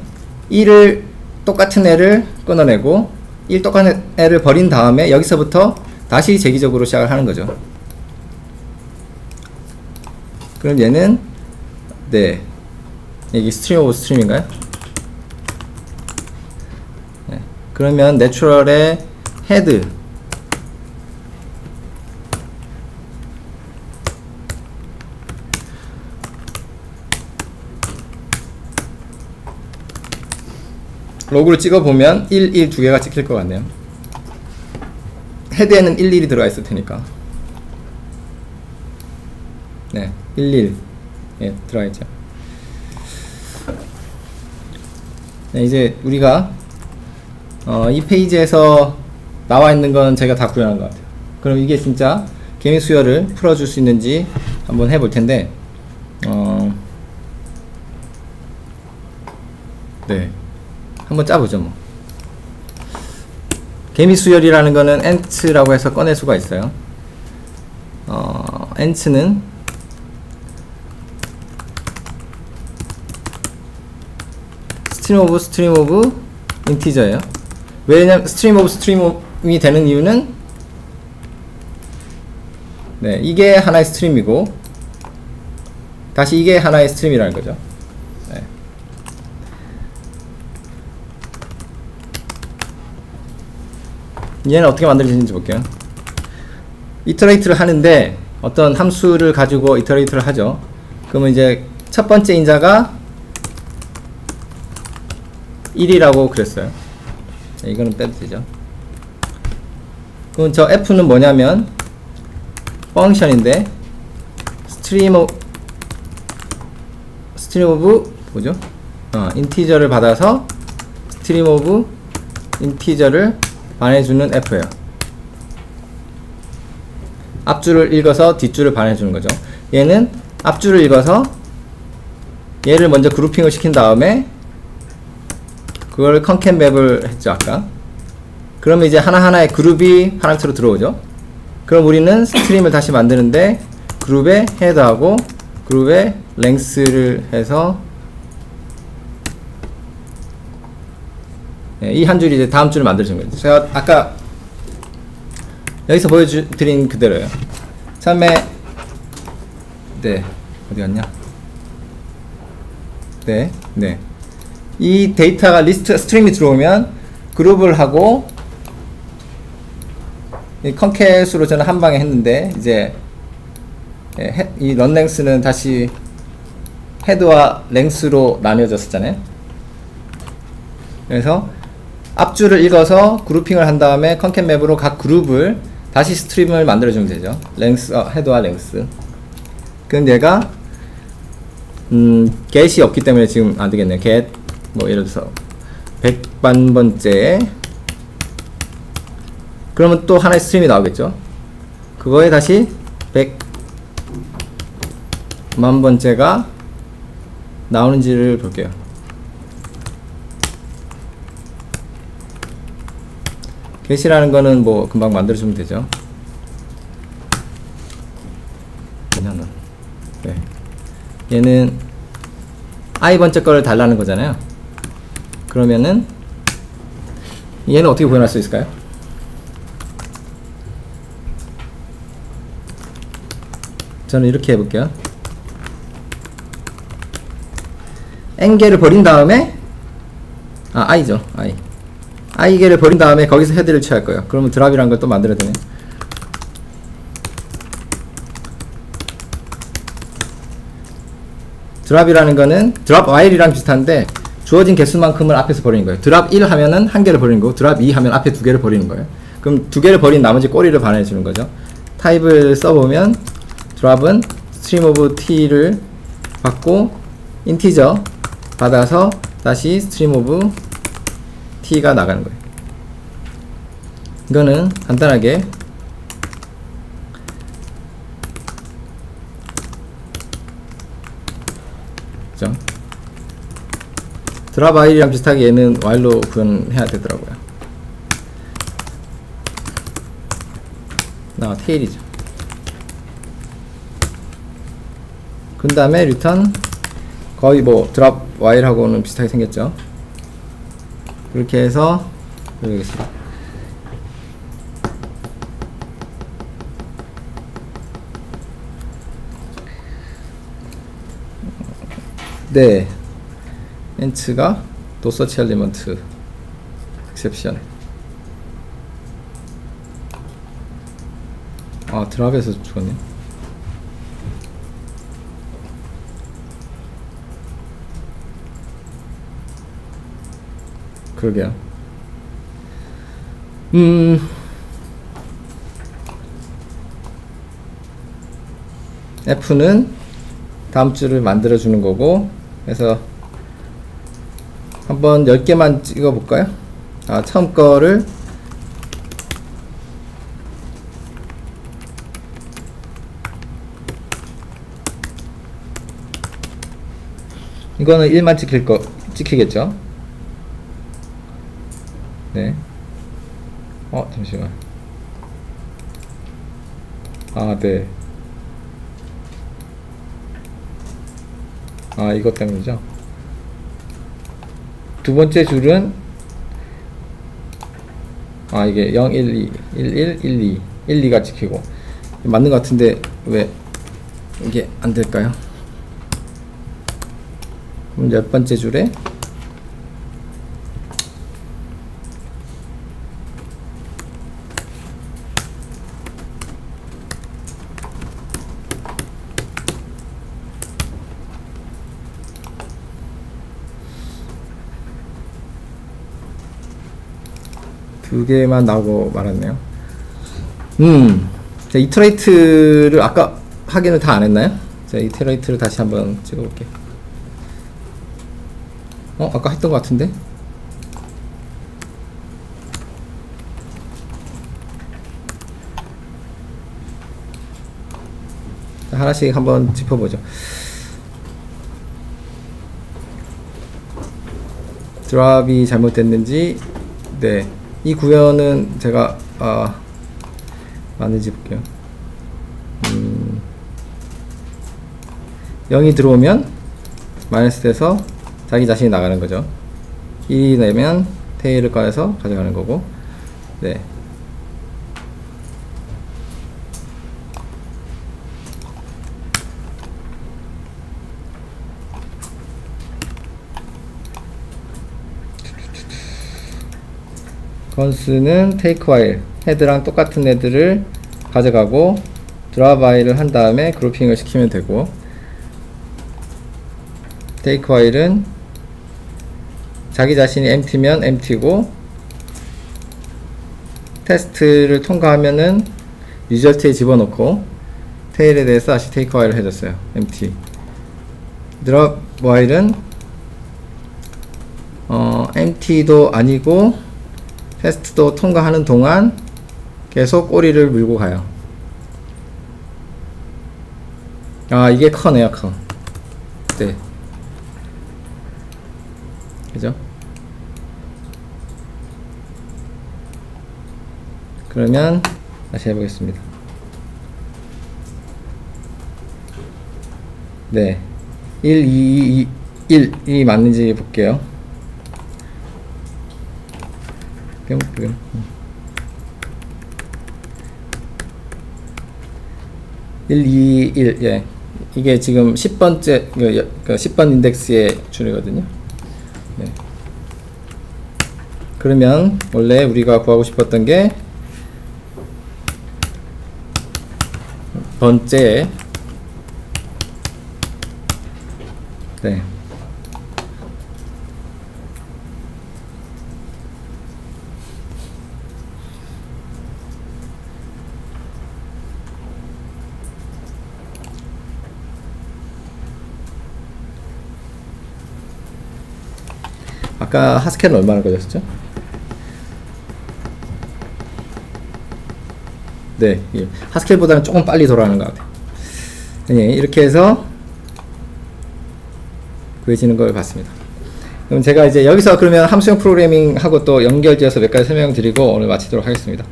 1을 똑같은 애를 끊어내고 1 똑같은 애를 버린 다음에 여기서부터 다시 재기적으로 시작을 하는 거죠. 그럼 얘는 네, 여기 string of stream인가요? 네. 그러면 내추럴의 헤드 로그를 찍어보면 1, 1 두 개가 찍힐 것 같네요. 헤드에는 1, 1이 들어가 있을 테니까. 네, 1, 1 예, 들어가 있죠. 네, 이제 우리가 이 페이지에서 나와 있는 건 제가 다 구현한 것 같아요. 그럼 이게 진짜 개미 수열을 풀어줄 수 있는지 한번 해볼 텐데, 네, 한번 짜보죠. 뭐 개미 수열이라는 거는 ant라고 해서 꺼낼 수가 있어요. ant는 stream of integer예요. 왜냐면 stream of stream이 되는 이유는, 네, 이게 하나의 스트림이고 다시 이게 하나의 스트림이라는 거죠. 네. 얘는 어떻게 만들어지는지 볼게요. 이터레이트를 하는데 어떤 함수를 가지고 이터레이트를 하죠. 그러면 이제 첫 번째 인자가 1이라고 그랬어요. 네, 이거는 빼도 되죠. 그럼 저 f는 뭐냐면 펑션인데 스트림 오브 뭐죠? 인티저를 받아서 스트림 오브 인티저를 반해주는 f예요. 앞줄을 읽어서 뒷줄을 반해주는 거죠. 얘는 앞줄을 읽어서 얘를 먼저 그룹핑을 시킨 다음에 그걸 컨캣 맵을 했죠 아까. 그러면 이제 하나하나의 그룹이 파라미터로 들어오죠. 그럼 우리는 스트림을 다시 만드는데 그룹에 헤더하고 그룹에 랭스를 해서 이 한 줄이 이제 다음 줄을 만들어주는 거죠. 제가 아까 여기서 보여드린 그대로예요. 처음에 네 어디 갔냐? 네. 이 데이터가 리스트 스트림이 들어오면 그룹을 하고 이 컨캣으로 저는 한 방에 했는데 이제 이 런랭스는 다시 헤드와 랭스로 나뉘어졌었잖아요. 그래서 앞줄을 읽어서 그룹핑을 한 다음에 컨캣 맵으로 각 그룹을 다시 스트림을 만들어주면 되죠. 랭스, 헤드와 랭스. 그럼 얘가 get이 없기 때문에 지금 안 되겠네요. get 뭐 예를 들어서 100만 번째, 그러면 또 하나의 스트림이 나오겠죠. 그거에 다시 100만 번째가 나오는지를 볼게요. get이라는 거는 뭐 금방 만들어주면 되죠. 뭐냐는 네. 얘는 i 번째 거를 달라는 거잖아요. 그러면은 얘는 어떻게 구현할 수 있을까요? 저는 이렇게 해볼게요. n개를 버린 다음에 i죠. i개를 버린 다음에 거기서 헤드를 취할 거예요. 그러면 드랍이라는 걸 또 만들어야 되네. 드랍이라는 거는 드랍 while이랑 비슷한데 주어진 개수만큼을 앞에서 버리는 거예요. 드랍 1 하면은 한 개를 버리는 거고 드랍 2 하면 앞에 두 개를 버리는 거예요. 그럼 두 개를 버린 나머지 꼬리를 반해 주는 거죠. 타입을 써보면 드랍은 stream of t를 받고 인티저 받아서 다시 stream of t가 나가는 거예요. 이거는 간단하게 그죠? 드랍 while이랑 비슷하게 얘는 while로 구현해야 되더라고요. 테일이죠. 그 다음에 return 거의 뭐 드랍 while하고는 비슷하게 생겼죠. 그렇게 해서 여기겠습니다. 네, 엔츠가 도서치 엘리먼트 exception. 드랍에서 죽었네. 그러게요. F는 다음 줄을 만들어 주는 거고, 그래서 한번 10개만 찍어 볼까요? 처음 거를 이거는 1만 찍히겠죠? 네. 잠시만. 네. 이것 때문이죠. 두 번째 줄은 이게 0, 1, 2, 1, 1, 1, 2, 1, 2가 찍히고 맞는 것 같은데 왜 이게 안 될까요? 그럼 10번째 줄에 두 개만 나오고 말았네요. 자, 이터레이트를 아까 확인을 다 안 했나요? 자, 이터레이트를 다시 한번 찍어볼게요. 아까 했던 것 같은데? 자, 하나씩 한번 짚어보죠. 드랍이 잘못됐는지, 네, 이 구현은 제가 맞는지 볼게요. 0이 들어오면 마이너스 돼서 자기 자신이 나가는 거죠. 1이 내면 테일을 꺼내서 가져가는 거고, 네. 건수는 take while, 헤드랑 똑같은 애들을 가져가고 drop while을 한 다음에 그룹핑을 시키면 되고, take while은 자기 자신이 empty면 empty고, 테스트를 통과하면은 리절트에 집어넣고, tail에 대해서 다시 take while을 해줬어요. empty. drop while은 empty도 아니고 테스트도 통과하는 동안 계속 꼬리를 물고 가요. 이게 커네요, 커. 네. 그죠? 그러면 다시 해보겠습니다. 네. 1, 2, 2, 1이 맞는지 볼게요. 1, 2, 1, 예. 이게 지금 10번째, 10번 인덱스의 줄이거든요. 네. 그러면 원래 우리가 구하고 싶었던 게 번째, 네. 아까 하스켈은 얼마나 걸렸었죠? 네, 하스켈보다는 조금 빨리 돌아가는 것 같아요. 네, 이렇게 해서 구해지는 걸 봤습니다. 그럼 제가 이제 여기서 그러면 함수형 프로그래밍하고 또 연결지어서 몇 가지 설명드리고 오늘 마치도록 하겠습니다.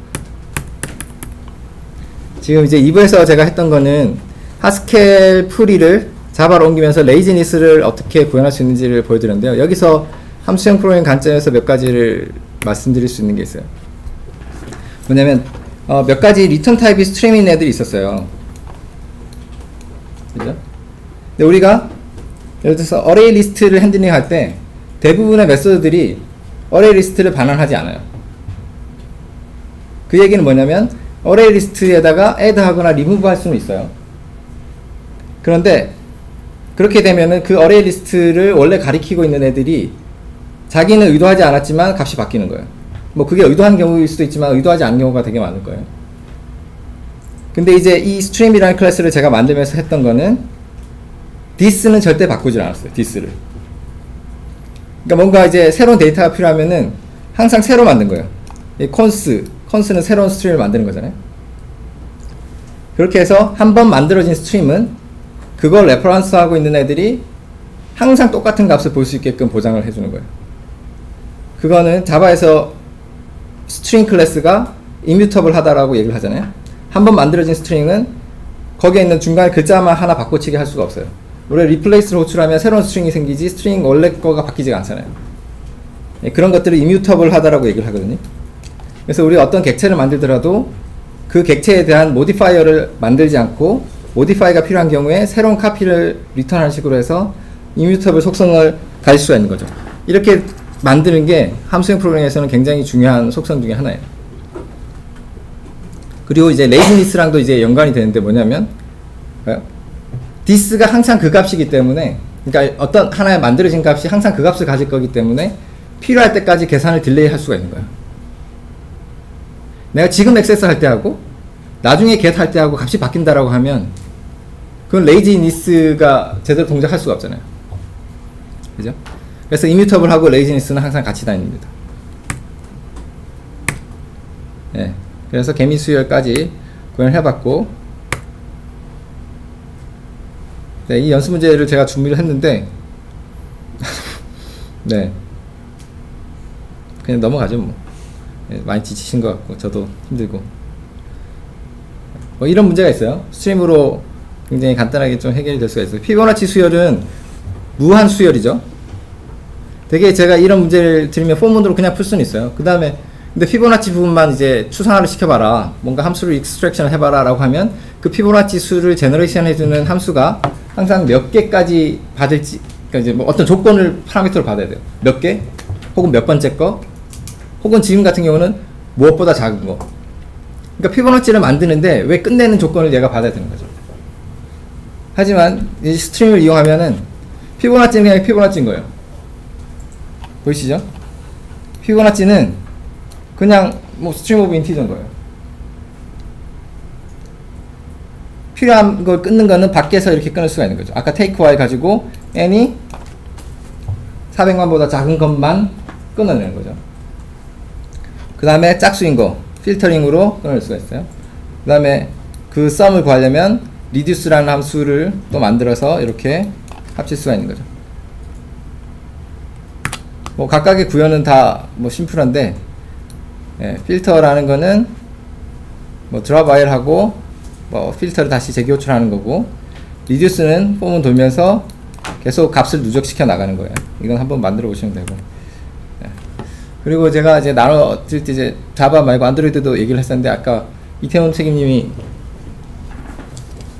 지금 이제 2부에서 제가 했던 거는 하스켈 풀이를 자바로 옮기면서 레이지니스를 어떻게 구현할 수 있는지를 보여드렸는데요. 여기서 함수형 프로그래밍 관점에서 몇 가지를 말씀드릴 수 있는 게 있어요. 뭐냐면 몇 가지 리턴 타입이 스트림인 애들이 있었어요. 그죠? 근데 우리가 예를 들어서 어레이 리스트를 핸들링 할 때 대부분의 메소드들이 어레이 리스트를 반환하지 않아요. 그 얘기는 뭐냐면 어레이 리스트에다가 add 하거나 remove 할 수는 있어요. 그런데 그렇게 되면은 그 어레이 리스트를 원래 가리키고 있는 애들이 자기는 의도하지 않았지만 값이 바뀌는 거예요. 뭐 그게 의도한 경우일 수도 있지만 의도하지 않은 경우가 되게 많을 거예요. 근데 이제 이 stream이라는 클래스를 제가 만들면서 했던 거는 this는 절대 바꾸질 않았어요. this를. 그러니까 뭔가 이제 새로운 데이터가 필요하면은 항상 새로 만든 거예요. 이 const는 새로운 스트림을 만드는 거잖아요. 그렇게 해서 한번 만들어진 스트림은 그걸 레퍼런스 하고 있는 애들이 항상 똑같은 값을 볼 수 있게끔 보장을 해주는 거예요. 그거는 자바에서 스트링 클래스가 immutable 하다라고 얘기를 하잖아요. 한번 만들어진 스트링은 거기에 있는 중간에 글자만 하나 바꿔치기 할 수가 없어요. 원래 replace를 호출하면 새로운 스트링이 생기지 스트링 원래 거가 바뀌지가 않잖아요. 그런 것들을 immutable 하다라고 얘기를 하거든요. 그래서 우리 어떤 객체를 만들더라도 그 객체에 대한 모디파이어를 만들지 않고 모디파이가 필요한 경우에 새로운 카피를 리턴하는 식으로 해서 immutable 속성을 가질 수가 있는 거죠. 이렇게 만드는 게 함수형 프로그래밍에서는 굉장히 중요한 속성 중에 하나예요. 그리고 이제 레이지니스랑도 이제 연관이 되는데 뭐냐면 this가 항상 그 값이기 때문에, 그러니까 어떤 하나의 만들어진 값이 항상 그 값을 가질 거기 때문에 필요할 때까지 계산을 딜레이 할 수가 있는 거예요. 내가 지금 액세스 할 때 하고 나중에 get 할 때 하고 값이 바뀐다라고 하면 그건 laziness가 제대로 동작할 수가 없잖아요. 그죠? 그래서 immutable하고 laziness는 항상 같이 다닙니다. 예. 그래서 개미 수열까지 구현을 해봤고, 네, 이 연습 문제를 제가 준비를 했는데, 네, 그냥 넘어가죠 뭐. 네, 많이 지치신 것 같고 저도 힘들고. 뭐 이런 문제가 있어요. 스트림으로 굉장히 간단하게 좀 해결이 될 수가 있어요. 피보나치 수열은 무한 수열이죠. 되게 제가 이런 문제를 드리면 포문으로 그냥 풀 수는 있어요. 그 다음에 근데 피보나치 부분만 이제 추상화를 시켜봐라, 뭔가 함수를 익스트랙션을 해봐라 라고 하면 그 피보나치 수를 제너레이션 해주는 함수가 항상 몇 개까지 받을지, 그러니까 이제 뭐 어떤 조건을 파라미터로 받아야 돼요. 몇 개? 혹은 몇 번째 거? 혹은 지금 같은 경우는 무엇보다 작은 거. 그러니까 피보나치를 만드는데 왜 끝내는 조건을 얘가 받아야 되는 거죠. 하지만 이 스트링을 이용하면은 피보나치는 그냥 피보나치인 거예요. 보이시죠? 피보나치는 그냥 뭐 스트링 오브 인티저인 거예요. 필요한 걸 끊는 거는 밖에서 이렇게 끊을 수가 있는 거죠. 아까 take y 가지고 n이 400만보다 작은 것만 끊어내는 거죠. 그 다음에 짝수인 거 필터링으로 끊을 수가 있어요. 그 다음에 그 썸을 구하려면 reduce라는 함수를 또 만들어서 이렇게 합칠 수가 있는 거죠. 뭐 각각의 구현은 다 뭐 심플한데, 예, 필터라는 거는 뭐 드랍 와일 하고 뭐 필터를 다시 재기호출하는 거고, reduce는 폼은 돌면서 계속 값을 누적시켜 나가는 거예요. 이건 한번 만들어 보시면 되고. 예. 그리고 제가 이제 나눠 드릴 때 이제 자바 말고 안드로이드도 얘기를 했었는데, 아까 이태원 책임님이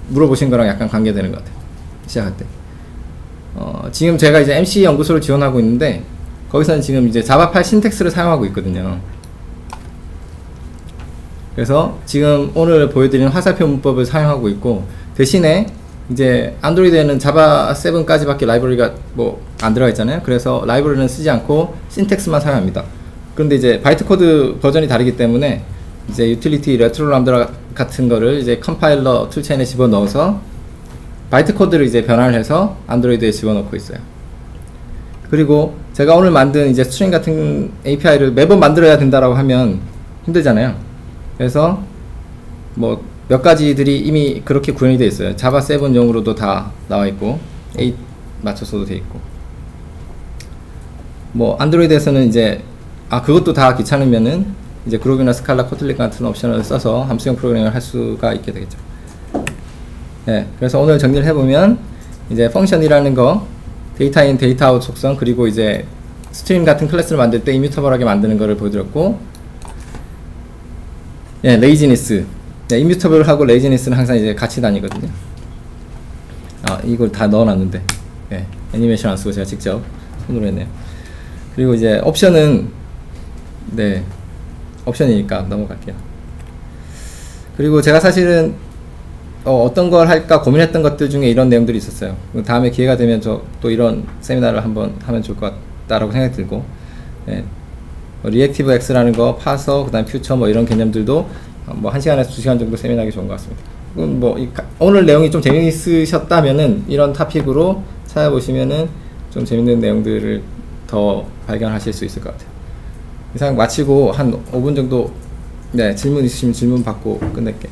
물어보신 거랑 약간 관계되는 것 같아요. 시작할 때. 지금 제가 이제 MC 연구소를 지원하고 있는데, 거기서는 지금 이제 자바 8 신텍스를 사용하고 있거든요. 그래서 지금 오늘 보여드린 화살표 문법을 사용하고 있고, 대신에 이제 안드로이드에는 자바 7까지밖에 라이브러리가 뭐 안 들어가 있잖아요. 그래서 라이브러리는 쓰지 않고 신텍스만 사용합니다. 그런데 이제 바이트 코드 버전이 다르기 때문에 이제 유틸리티 레트로 람다 같은 거를 이제 컴파일러 툴체인에 집어넣어서 바이트 코드를 이제 변환을 해서 안드로이드에 집어넣고 있어요. 그리고 제가 오늘 만든 이제 스트링 같은 API를 매번 만들어야 된다라고 하면 힘들잖아요. 그래서 뭐 몇 가지들이 이미 그렇게 구현이 되어 있어요. 자바 7용으로도 다 나와 있고 8 맞춰서도 되어 있고, 뭐 안드로이드에서는 이제 그것도 다 귀찮으면은 이제 그룹이나 스칼라, 코틀린 같은 옵션을 써서 함수형 프로그래밍을 할 수가 있게 되겠죠. 네, 그래서 오늘 정리를 해보면 이제 펑션이라는 거, 데이터 인, 데이터 아웃 속성, 그리고 이제 스트림 같은 클래스를 만들 때 이뮤터블하게 만드는 거를 보여드렸고, 예, 레이지니스. 네, 이뮤터블하고 레이지니스는 항상 이제 같이 다니거든요. 이걸 다 넣어놨는데, 예, 애니메이션 안 쓰고 제가 직접 손으로 했네요. 그리고 이제 옵션은, 네, 옵션이니까 넘어갈게요. 그리고 제가 사실은 어떤 걸 할까 고민했던 것들 중에 이런 내용들이 있었어요. 다음에 기회가 되면 저 또 이런 세미나를 한번 하면 좋을 것 같다라고 생각이 들고, 예, 리액티브 X라는 거, 파서, 그 다음 퓨처 뭐 이런 개념들도 뭐 1시간에서 2시간 정도 세미나하기 좋은 것 같습니다. 뭐 오늘 내용이 좀 재미있으셨다면은 이런 토픽으로 찾아보시면은 좀 재밌는 내용들을 더 발견하실 수 있을 것 같아요. 이상 마치고 한 5분 정도, 네, 질문 있으시면 질문 받고 끝낼게요.